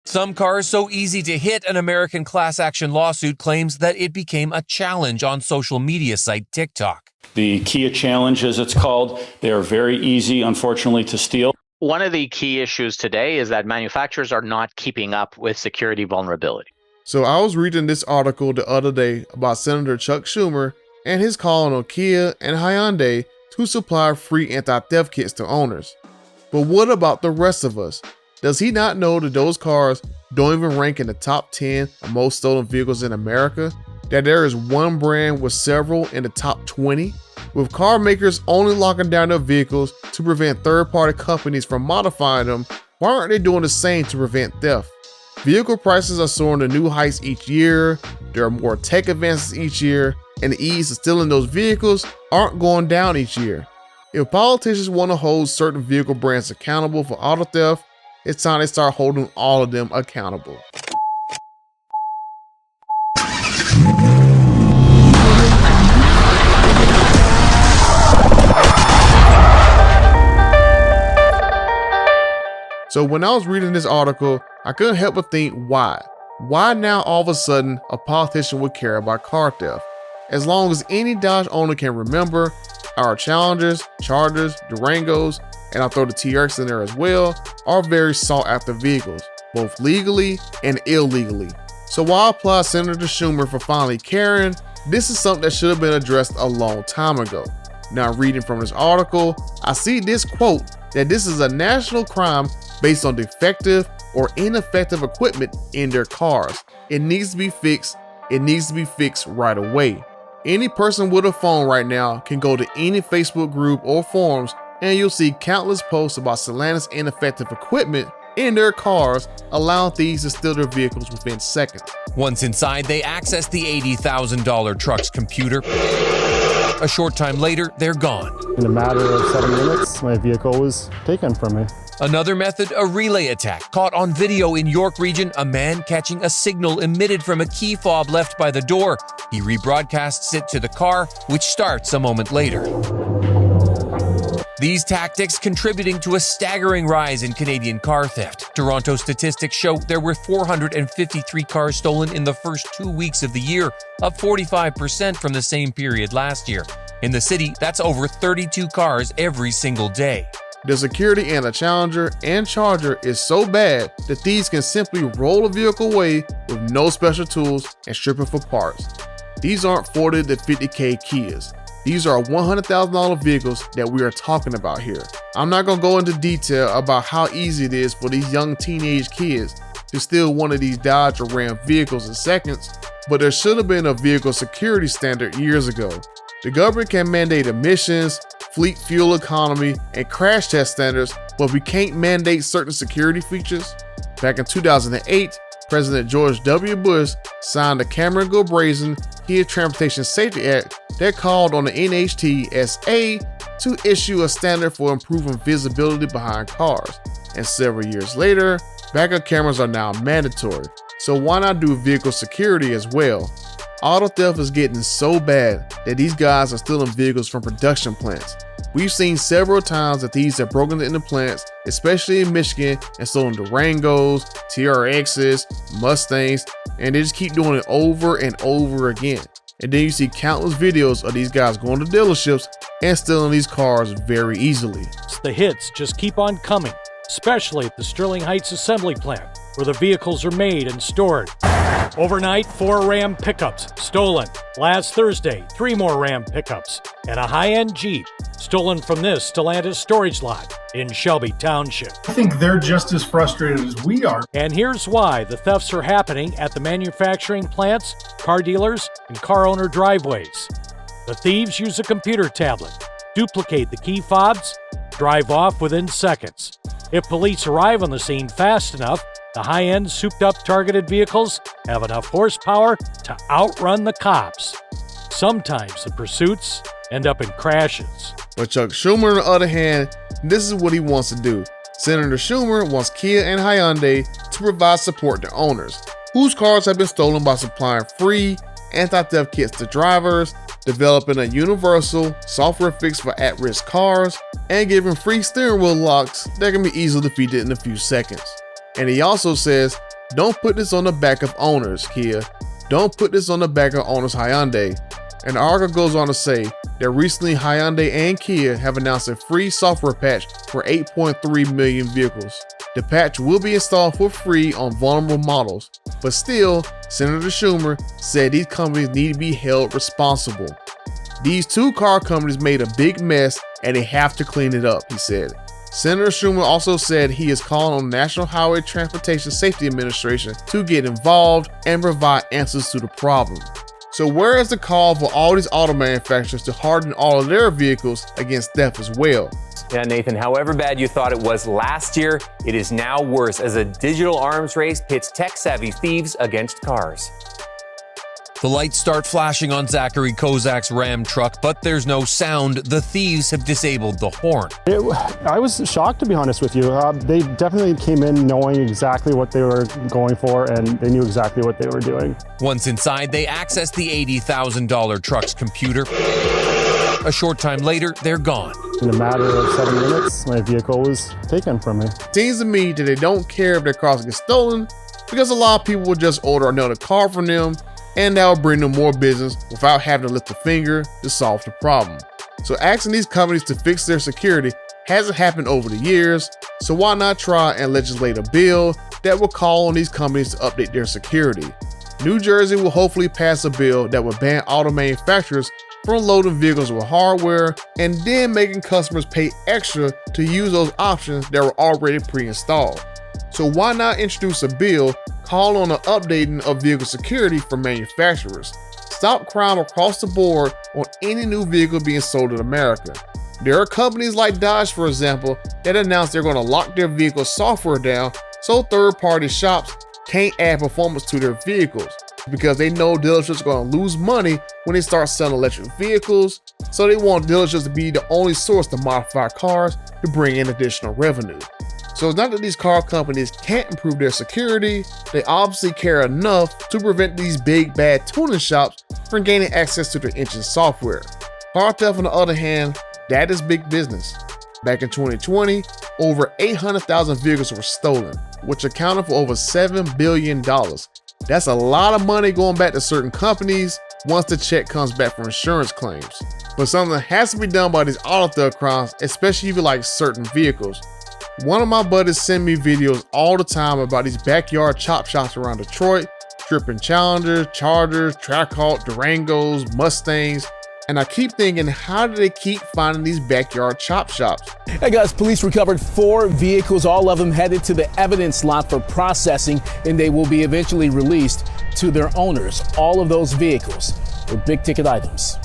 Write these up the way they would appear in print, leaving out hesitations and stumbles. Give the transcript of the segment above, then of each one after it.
Some cars so easy to hit, an American class action lawsuit claims that it became a challenge on social media site TikTok. The KIA challenge, as it's called, they are very easy, unfortunately, to steal. One of the key issues today is that manufacturers are not keeping up with security vulnerability. So I was reading this article the other day about Senator Chuck Schumer and his call on KIA and Hyundai to supply free anti-theft kits to owners. But what about the rest of us? Does he not know that those cars don't even rank in the top 10 of most stolen vehicles in America? That there is one brand with several in the top 20? With car makers only locking down their vehicles to prevent third-party companies from modifying them, why aren't they doing the same to prevent theft? Vehicle prices are soaring to new heights each year, there are more tech advances each year, and the ease of stealing those vehicles aren't going down each year. If politicians want to hold certain vehicle brands accountable for auto theft, it's time they start holding all of them accountable. So when I was reading this article, I couldn't help but think, why? Why now all of a sudden a politician would care about car theft? As long as any Dodge owner can remember, our Challengers, Chargers, Durangos, and I'll throw the TRX in there as well, are very sought after vehicles, both legally and illegally. So while I applaud Senator Schumer for finally caring, this is something that should have been addressed a long time ago. Now reading from this article, I see this quote that this is a national crime based on defective or ineffective equipment in their cars. It needs to be fixed. It needs to be fixed right away. Any person with a phone right now can go to any Facebook group or forums and you'll see countless posts about Stellantis ineffective equipment in their cars, allowing thieves to steal their vehicles within seconds. Once inside, they access the $80,000 truck's computer. A short time later, they're gone. In a matter of 7 minutes, my vehicle was taken from me. Another method, a relay attack. Caught on video in York Region, a man catching a signal emitted from a key fob left by the door. He rebroadcasts it to the car, which starts a moment later. These tactics contributing to a staggering rise in Canadian car theft. Toronto statistics show there were 453 cars stolen in the first 2 weeks of the year, up 45% from the same period last year. In the city, that's over 32 cars every single day. The security in a Challenger and Charger is so bad that thieves can simply roll a vehicle away with no special tools and strip it for parts. These aren't 40 to 50K Kias. These are $100,000 vehicles that we are talking about here. I'm not going to go into detail about how easy it is for these young teenage kids to steal one of these Dodge or Ram vehicles in seconds, but there should have been a vehicle security standard years ago. The government can mandate emissions, fleet fuel economy, and crash test standards, but we can't mandate certain security features. Back in 2008, President George W. Bush signed the Cameron Go Brazen KIA Transportation Safety Act that called on the NHTSA to issue a standard for improving visibility behind cars. And several years later, backup cameras are now mandatory. So why not do vehicle security as well? Auto theft is getting so bad that these guys are stealing vehicles from production plants. We've seen several times that thieves have broken into plants, especially in Michigan, and stolen Durangos, TRXs, Mustangs, and they just keep doing it over and over again. And then you see countless videos of these guys going to dealerships and stealing these cars very easily. The hits just keep on coming, especially at the Sterling Heights assembly plant, where the vehicles are made and stored. Overnight, 4 Ram pickups stolen. Last Thursday, 3 more Ram pickups and a high-end Jeep stolen from this Stellantis storage lot in Shelby Township. I think they're just as frustrated as we are. And here's why the thefts are happening at the manufacturing plants, car dealers, and car owner driveways. The thieves use a computer tablet, duplicate the key fobs, drive off within seconds. If police arrive on the scene fast enough, the high-end souped-up targeted vehicles have enough horsepower to outrun the cops. Sometimes the pursuits end up in crashes. But Chuck Schumer, on the other hand, this is what he wants to do. Senator Schumer wants KIA and Hyundai to provide support to owners whose cars have been stolen by supplying free anti-theft kits to drivers, developing a universal software fix for at-risk cars, and giving free steering wheel locks that can be easily defeated in a few seconds. And he also says Don't put this on the back of owners, Kia. Don't put this on the back of owners Hyundai. And the article goes on to say that recently Hyundai and Kia have announced a free software patch for 8.3 million vehicles. The patch will be installed for free on vulnerable models, but still, Senator Schumer said these companies need to be held responsible. These two car companies made a big mess and they have to clean it up, he said. Senator Schumer also said he is calling on the National Highway Transportation Safety Administration to get involved and provide answers to the problem. So where is the call for all these auto manufacturers to harden all of their vehicles against theft as well? Yeah, Nathan, however bad you thought it was last year, it is now worse as a digital arms race pits tech-savvy thieves against cars. The lights start flashing on Zachary Kozak's Ram truck, but there's no sound. The thieves have disabled the horn. I was shocked, to be honest with you. They definitely came in knowing exactly what they were going for, and they knew exactly what they were doing. Once inside, they access the $80,000 truck's computer. A short time later, they're gone. In a matter of 7 minutes, my vehicle was taken from me. It seems to me that they don't care if their cars get stolen because a lot of people will just order another car from them, and that will bring them more business without having to lift a finger to solve the problem. So asking these companies to fix their security hasn't happened over the years, so why not try and legislate a bill that will call on these companies to update their security? New Jersey will hopefully pass a bill that will ban auto manufacturers from loading vehicles with hardware and then making customers pay extra to use those options that were already pre-installed. So why not introduce a bill calling on the updating of vehicle security for manufacturers? Stop crime across the board on any new vehicle being sold in America. There are companies like Dodge, for example, that announced they're going to lock their vehicle software down so third-party shops can't add performance to their vehicles, because they know dealerships are going to lose money when they start selling electric vehicles, so they want dealerships to be the only source to modify cars to bring in additional revenue. So it's not that these car companies can't improve their security, they obviously care enough to prevent these big bad tuning shops from gaining access to their engine software. Car theft, on the other hand, that is big business. Back in 2020, over 800,000 vehicles were stolen, which accounted for over $7 billion. That's a lot of money going back to certain companies once the check comes back from insurance claims. But something has to be done by these auto theft crimes, especially if you like certain vehicles. One of my buddies send me videos all the time about these backyard chop shops around Detroit, stripping Challengers, Chargers, Trackhawk, Durangos, Mustangs, and I keep thinking, how do they keep finding these backyard chop shops? Hey guys, police recovered 4 vehicles, all of them headed to the evidence lot for processing, and they will be eventually released to their owners. All of those vehicles were big ticket items.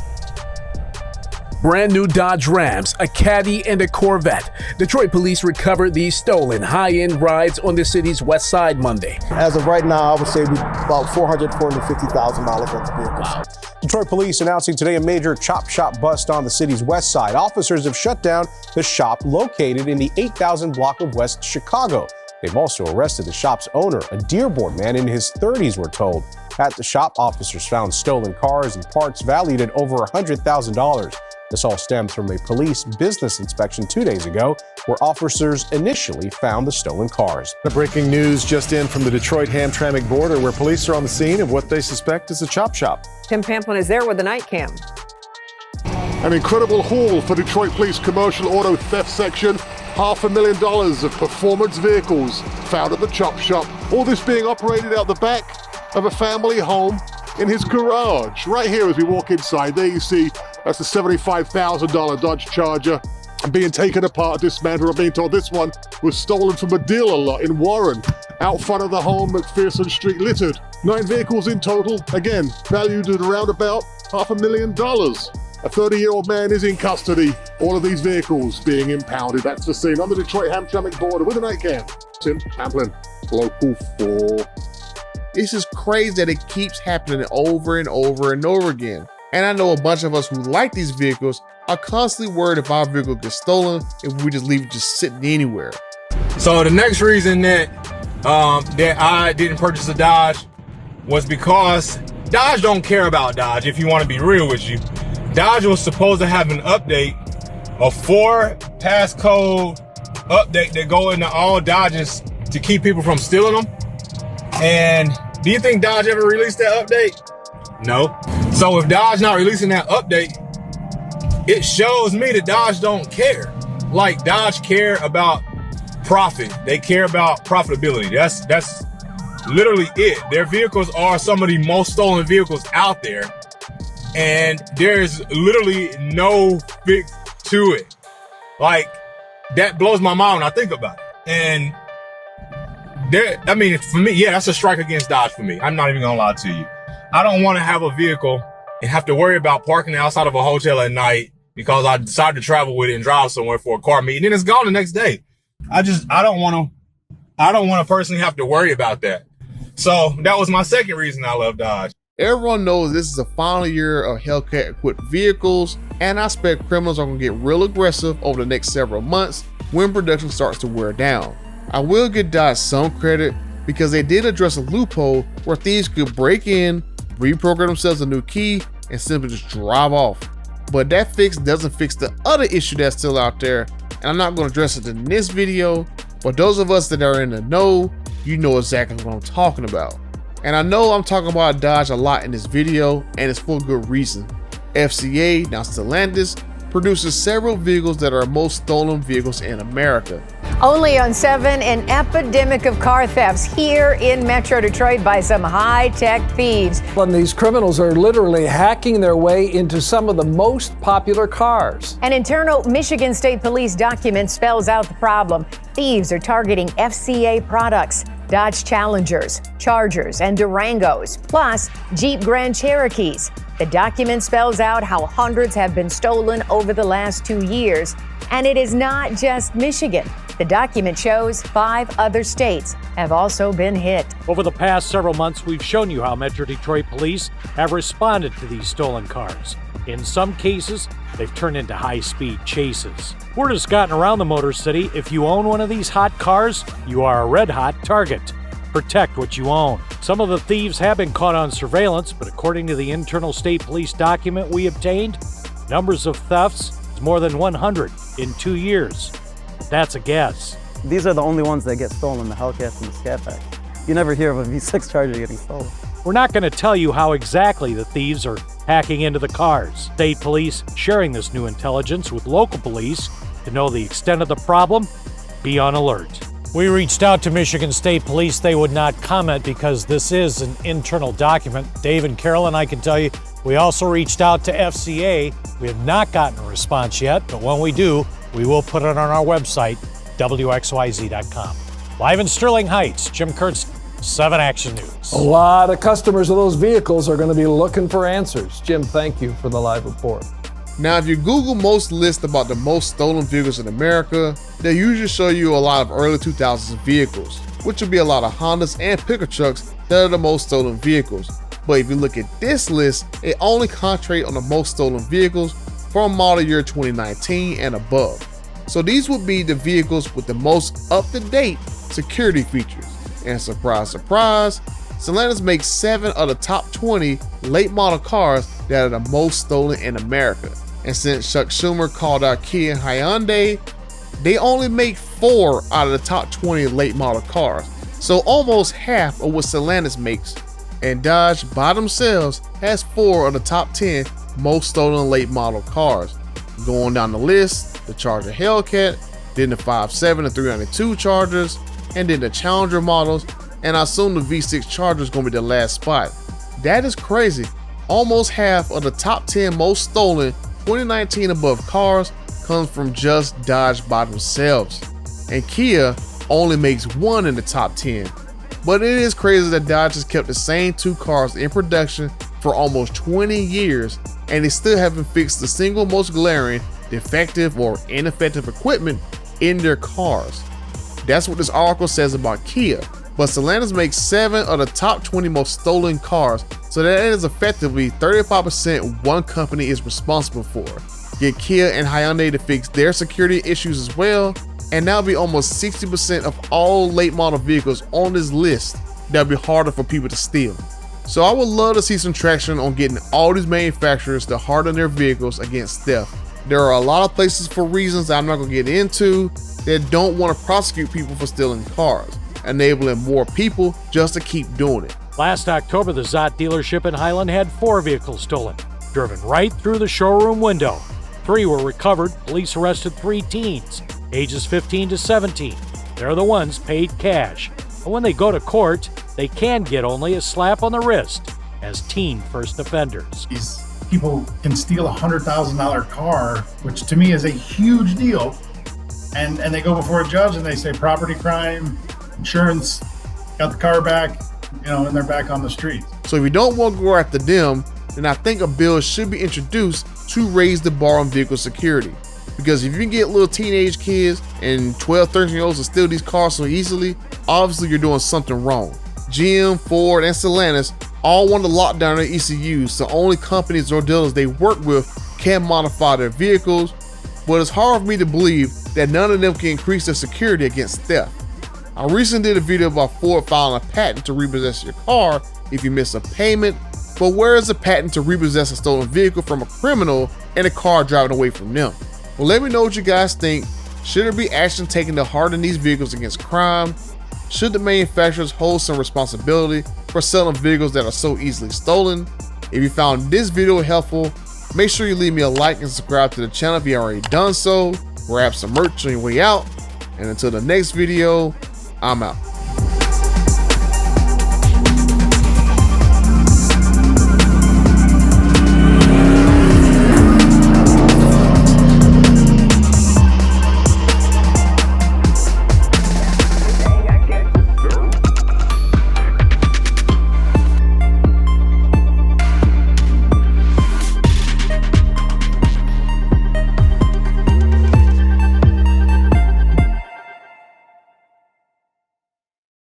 Brand new Dodge Rams, a Caddy, and a Corvette. Detroit police recovered these stolen high-end rides on the city's west side Monday. As of right now, I would say about $450,000 worth of vehicles. Detroit police announcing today a major chop shop bust on the city's west side. Officers have shut down the shop located in the 8,000 block of West Chicago. They've also arrested the shop's owner, a Dearborn man in his 30s, we're told. At the shop, officers found stolen cars and parts valued at over $100,000. This all stems from a police business inspection 2 days ago, where officers initially found the stolen cars. The breaking news just in from the Detroit-Hamtramck border, where police are on the scene of what they suspect is a chop shop. Tim Pamplin is there with the night cam. An incredible haul for Detroit Police commercial auto theft section. $500,000 of performance vehicles found at the chop shop. All this being operated out the back of a family home in his garage. Right here as we walk inside, there you see that's a $75,000 Dodge Charger being taken apart, dismantled. I'm being told this one was stolen from a dealer lot in Warren, out front of the home, McPherson Street, littered. 9 vehicles in total, again, valued at around about $500,000. A 30-year-old man is in custody. All of these vehicles being impounded. That's the scene on the Detroit-Hamtramck border with a night cam. Tim Pamplin, Local 4. This is crazy that it keeps happening over and over and over again. And I know a bunch of us who like these vehicles are constantly worried if our vehicle gets stolen if we just leave it just sitting anywhere. So the next reason that I didn't purchase a Dodge was because Dodge don't care about Dodge, if you want to be real with you. Dodge was supposed to have an update, a 4 passcode update that go into all Dodges to keep people from stealing them. And do you think Dodge ever released that update? No. So if Dodge not releasing that update, it shows me that Dodge don't care. Like Dodge care about profit. They care about profitability. That's literally it. Their vehicles are some of the most stolen vehicles out there. And there's literally no fix to it. Like, that blows my mind when I think about it. And I mean, for me, yeah, that's a strike against Dodge for me. I'm not even gonna lie to you. I don't want to have a vehicle and have to worry about parking outside of a hotel at night because I decided to travel with it and drive somewhere for a car meet, and then it's gone the next day. I don't want to personally have to worry about that. So that was my second reason I love Dodge. Everyone knows this is the final year of Hellcat equipped vehicles, and I expect criminals are going to get real aggressive over the next several months when production starts to wear down. I will give Dodge some credit because they did address a loophole where thieves could break in, reprogram themselves a new key, and simply just drive off. But that fix doesn't fix the other issue that's still out there, and I'm not going to address it in this video, but those of us that are in the know, you know exactly what I'm talking about. And I know I'm talking about Dodge a lot in this video, and it's for good reason. FCA, now Stellantis, produces several vehicles that are most stolen vehicles in America. Only on 7, an epidemic of car thefts here in Metro Detroit by some high-tech thieves. And these criminals are literally hacking their way into some of the most popular cars. An internal Michigan State Police document spells out the problem. Thieves are targeting FCA products, Dodge Challengers, Chargers, and Durangos, plus Jeep Grand Cherokees. The document spells out how hundreds have been stolen over the last 2 years. And it is not just Michigan. The document shows 5 other states have also been hit. Over the past several months, we've shown you how Metro Detroit police have responded to these stolen cars. In some cases, they've turned into high-speed chases. Word has gotten around the Motor City, if you own one of these hot cars, you are a red-hot target. Protect what you own. Some of the thieves have been caught on surveillance, but according to the internal state police document we obtained, numbers of thefts is more than 100 in 2 years. But that's a guess. These are the only ones that get stolen, the Hellcats and the Scat Pack. You never hear of a V6 Charger getting stolen. We're not going to tell you how exactly the thieves are hacking into the cars. State police sharing this new intelligence with local police to know the extent of the problem. Be on alert. We reached out to Michigan State Police. They would not comment because this is an internal document. Dave and Carolyn, I can tell you, we also reached out to FCA. We have not gotten a response yet, but when we do, we will put it on our website, WXYZ.com. Live in Sterling Heights, Jim Kurtz, 7 Action News. A lot of customers of those vehicles are going to be looking for answers. Jim, thank you for the live report. Now, if you Google most lists about the most stolen vehicles in America, they usually show you a lot of early 2000s vehicles, which will be a lot of Hondas and pickup trucks that are the most stolen vehicles. But if you look at this list, it only concentrates on the most stolen vehicles from model year 2019 and above. So these would be the vehicles with the most up-to-date security features. And surprise, surprise, Stellantis makes 7 of the top 20 late model cars that are the most stolen in America. And since Chuck Schumer called out Kia and Hyundai, they only make 4 out of the top 20 late model cars. So almost half of what Stellantis makes. And Dodge by themselves has 4 of the top 10 most stolen late model cars. Going down the list, the Charger Hellcat, then the 5.7 and 302 Chargers, and then the Challenger models, and I assume the V6 Charger is going to be the last spot. That is crazy. Almost half of the top 10 most stolen 2019 above cars comes from just Dodge by themselves. And Kia only makes 1 in the top 10. But it is crazy that Dodge has kept the same 2 cars in production for almost 20 years, and they still haven't fixed the single most glaring defective or ineffective equipment in their cars. That's what this article says about Kia. But Stellantis makes 7 of the top 20 most stolen cars, so that is effectively 35% one company is responsible for. Get Kia and Hyundai to fix their security issues as well, and that'll be almost 60% of all late model vehicles on this list that'll be harder for people to steal. So I would love to see some traction on getting all these manufacturers to harden their vehicles against theft. There are a lot of places, for reasons that I'm not going to get into, that don't want to prosecute people for stealing cars. enabling more people just to keep doing it. Last October, the Zott dealership in Highland had 4 vehicles stolen, driven right through the showroom window. 3 were recovered. Police arrested 3 teens, ages 15 to 17. They're the ones paid cash. And when they go to court, they can get only a slap on the wrist as teen first offenders. These people can steal a $100,000 car, which to me is a huge deal. And they go before a judge and they say property crime, insurance, got the car back, and they're back on the street. So if you don't want to go after them, then I think a bill should be introduced to raise the bar on vehicle security. Because if you can get little teenage kids and 12, 13-year-olds to steal these cars so easily, obviously you're doing something wrong. GM, Ford, and Stellantis all want to lock down their ECUs, so only companies or dealers they work with can modify their vehicles, but it's hard for me to believe that none of them can increase their security against theft. I recently did a video about Ford filing a patent to repossess your car if you miss a payment, but where is the patent to repossess a stolen vehicle from a criminal and a car driving away from them? Well, let me know what you guys think. Should there be action taken to harden these vehicles against crime? Should the manufacturers hold some responsibility for selling vehicles that are so easily stolen? If you found this video helpful, make sure you leave me a like and subscribe to the channel if you already done so. Grab some merch on your way out. And until the next video, I'm out.